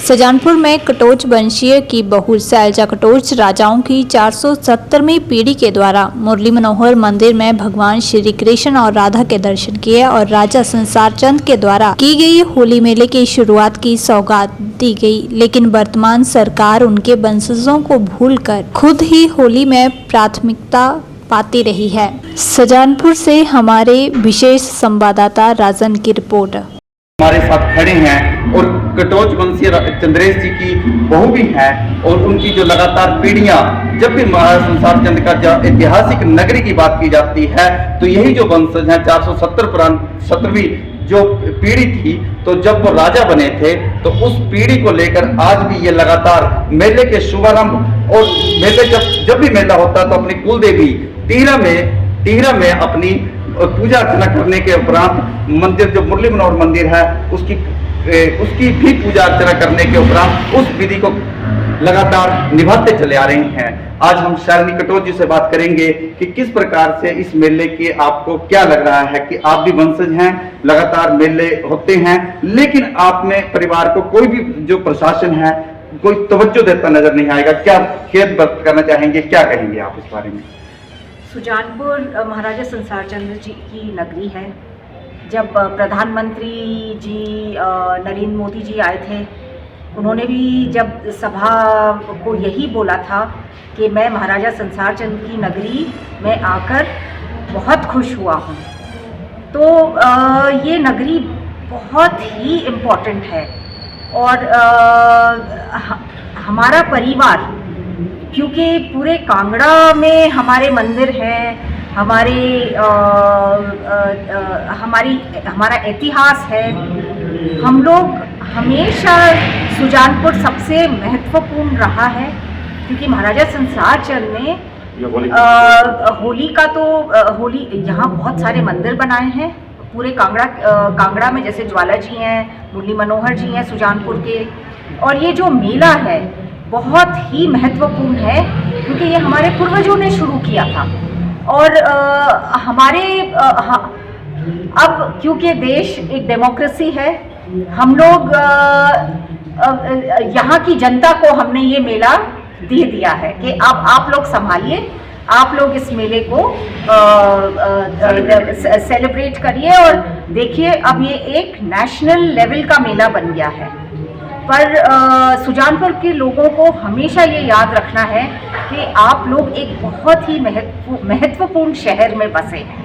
सजानपुर में कटोच वंशीय की बहू शैलजा कटोच राजाओं की 470वीं पीढ़ी के द्वारा मुरली मनोहर मंदिर में भगवान श्री कृष्ण और राधा के दर्शन किए और राजा संसार चंद के द्वारा की गई होली मेले की शुरुआत की सौगात दी गई। लेकिन वर्तमान सरकार उनके वंशजों को भूलकर खुद ही होली में प्राथमिकता पाती रही है। सजानपुर से हमारे विशेष संवाददाता राजन की रिपोर्ट। हमारे साथ खड़े हैं और कटोच वंशीय चंद्रेश जी की बहू भी हैं और उनकी जो लगातार पीढ़ियां, जब भी महाराज संसार चंद का ऐतिहासिक नगरी की बात की जाती है तो यही जो वंशज हैं 470वीं जो पीढ़ी थी, तो जब वो राजा बने थे तो उस पीढ़ी को लेकर आज भी ये लगातार मेले के शुभारंभ और मेले जब भी मेला होता तो अपनी कुल देवी टीहरा में अपनी पूजा अर्चना करने के उपरांत मंदिर जो मुरली मनोहर मंदिर है उसकी भी पूजा अर्चना करने के उपरांत उस विधि को लगातार निभाते चले आ रहे हैं। आज हम शैलनी कटोच जी से बात करेंगे कि किस प्रकार से इस मेले के आपको क्या लग रहा है कि आप भी वंशज हैं, लगातार मेले होते हैं, लेकिन आप में परिवार को कोई भी जो प्रशासन है कोई तवज्जो देता नजर नहीं आएगा। क्या खेद व्यक्त करना चाहेंगे, क्या कहेंगे आप इस बारे में? सुजानपुर महाराजा संसार चंद जी की नगरी है। जब प्रधानमंत्री जी नरेंद्र मोदी जी आए थे, उन्होंने भी जब सभा को यही बोला था कि मैं महाराजा संसार चंद की नगरी में आकर बहुत खुश हुआ हूँ। तो ये नगरी बहुत ही इम्पोर्टेंट है और हमारा परिवार, क्योंकि पूरे कांगड़ा में हमारे मंदिर हैं, हमारा इतिहास है। हम लोग हमेशा सुजानपुर सबसे महत्वपूर्ण रहा है क्योंकि महाराजा संसार चंद ने होली का तो होली यहाँ बहुत सारे मंदिर बनाए हैं पूरे कांगड़ा में, जैसे ज्वाला जी हैं, मुरली मनोहर जी हैं सुजानपुर के। और ये जो मेला है बहुत ही महत्वपूर्ण है क्योंकि ये हमारे पूर्वजों ने शुरू किया था और अब क्योंकि देश एक डेमोक्रेसी है, हम लोग यहाँ की जनता को हमने ये मेला दे दिया है कि अब आप लोग संभालिए, आप लोग इस मेले को सेलिब्रेट करिए और देखिए अब ये एक नेशनल लेवल का मेला बन गया है। पर सुजानपुर के लोगों को हमेशा ये याद रखना है कि आप लोग एक बहुत ही महत्वपूर्ण शहर में बसे हैं।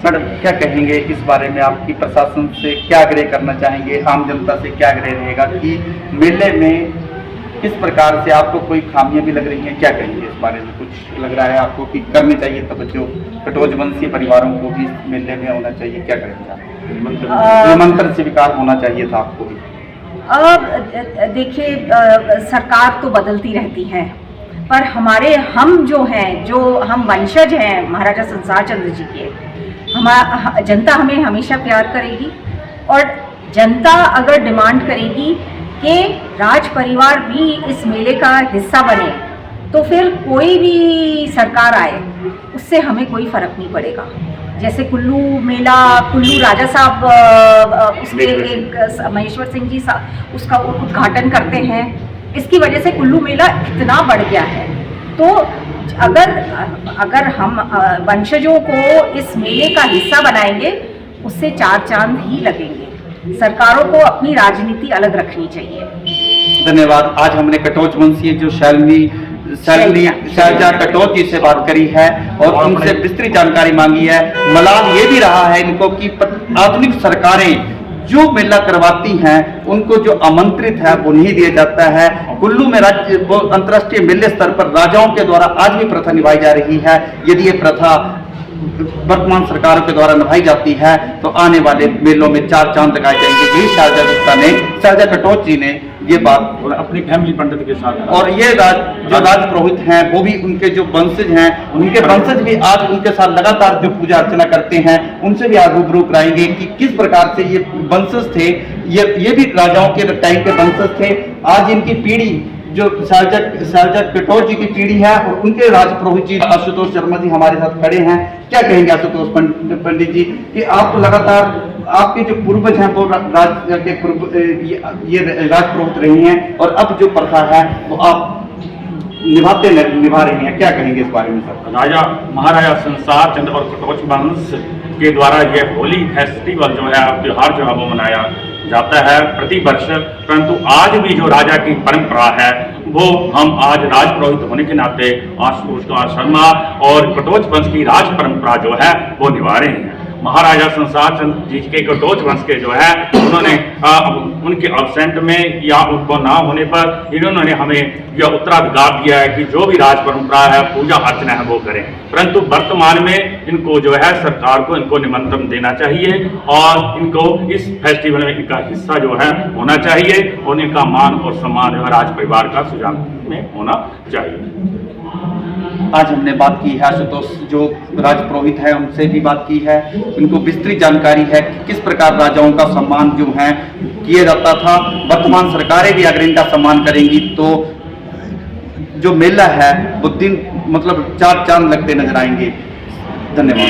मैडम, क्या कहेंगे इस बारे में? आपकी प्रशासन से क्या आग्रह करना चाहेंगे, आम जनता से क्या आग्रह रहेगा कि मेले में किस प्रकार से आपको कोई खामियां भी लग रही हैं? क्या कहेंगे इस बारे में? कुछ लग रहा है आपको कि करनी चाहिए तवज्जो, कटोच वंशीय परिवारों को भी मेले में होना चाहिए, क्या कहेंगे आप? निमंत्रण स्वीकार होना चाहिए था आपको भी। देखिए, सरकार तो बदलती रहती है, पर हम जो हम वंशज हैं महाराजा संसार चंद जी के, जनता हमें हमेशा प्यार करेगी और जनता अगर डिमांड करेगी कि राज परिवार भी इस मेले का हिस्सा बने तो फिर कोई भी सरकार आए उससे हमें कोई फर्क नहीं पड़ेगा। जैसे कुल्लू मेला, कुल्लू राजा साहब उसके एक महेश्वर सिंह जी उसका उद्घाटन करते हैं, इसकी वजह से कुल्लू मेला इतना बढ़ गया है। तो अगर हम वंशजों को इस मेले का हिस्सा बनाएंगे उससे चार चांद ही लगेंगे। सरकारों को अपनी राजनीति अलग रखनी चाहिए। धन्यवाद। आज हमने कटोच वंशीय जो शैलजा कटोच जी से बात करी है और उनसे विस्तृत जानकारी मांगी है। मलाल ये भी रहा है इनको कि आधुनिक सरकारें जो मेला करवाती हैं उनको जो आमंत्रित है वो नहीं दिया जाता है। कुल्लू में अंतर्राष्ट्रीय मेले स्तर पर राजाओं के द्वारा आज भी प्रथा निभाई जा रही है। यदि ये प्रथा वर्तमान सरकारों के द्वारा निभाई जाती है तो आने वाले मेलों में चार चांद लगाए जाएंगे। यही शैलजा कटोच जी ने ये बात अपनी फैमिली पंडित के साथ, और ये जो राज पुरोहित हैं वो भी उनके जो वंशज हैं, उनके वंशज भी आज उनके साथ लगातार जो पूजा अर्चना करते हैं, उनसे भी आज रूबरू कराएंगे कि किस प्रकार से ये वंशज थे, ये भी राजाओं के टाइम के वंशज थे। आज इनकी पीढ़ी जो शैलजा कटोच जी की पीढ़ी है और उनके राज पुरोहित जी आशुतोष शर्मा जी हमारे साथ खड़े हैं। क्या कहेंगे आशुतोष पंडित जी कि आप लगातार आपके जो पूर्वज हैं वो राज के पूर्व ये राजपुरोहित रही हैं और अब जो प्रथा है वो आप निभा रही हैं, क्या कहेंगे इस बारे में सर? राजा महाराजा संसार चंद्र और कटोच वंश के द्वारा यह होली फेस्टिवल जो है त्योहार जो है वो मनाया जाता है प्रति वर्ष, परंतु आज भी जो राजा की परंपरा है वो हम आज राजपुरोहित होने के नाते आशुतोष कुमार शर्मा और कटोच वंश की राज परंपरा जो है वो निभा रहे हैं। महाराजा संसार चंद्र जी के कटोच वंश के जो है उन्होंने उनके अब्सेंट में या उनको ना होने पर इन्होंने हमें यह उत्तराधिकार दिया है कि जो भी राज परंपरा है पूजा अर्चना है वो करें, परंतु वर्तमान में इनको जो है सरकार को इनको निमंत्रण देना चाहिए और इनको इस फेस्टिवल में इनका हिस्सा जो है होना चाहिए और इनका मान और सम्मान जो है राज परिवार का सुजान में होना चाहिए। आज हमने बात की है आशुतोष जो राजपुरोहित है उनसे भी बात की है, उनको विस्तृत जानकारी है कि किस प्रकार राजाओं का सम्मान जो है किया जाता था। वर्तमान सरकारें भी अगर इनका सम्मान करेंगी तो जो मेला है वो दिन मतलब चार चांद लगते नजर आएंगे। धन्यवाद।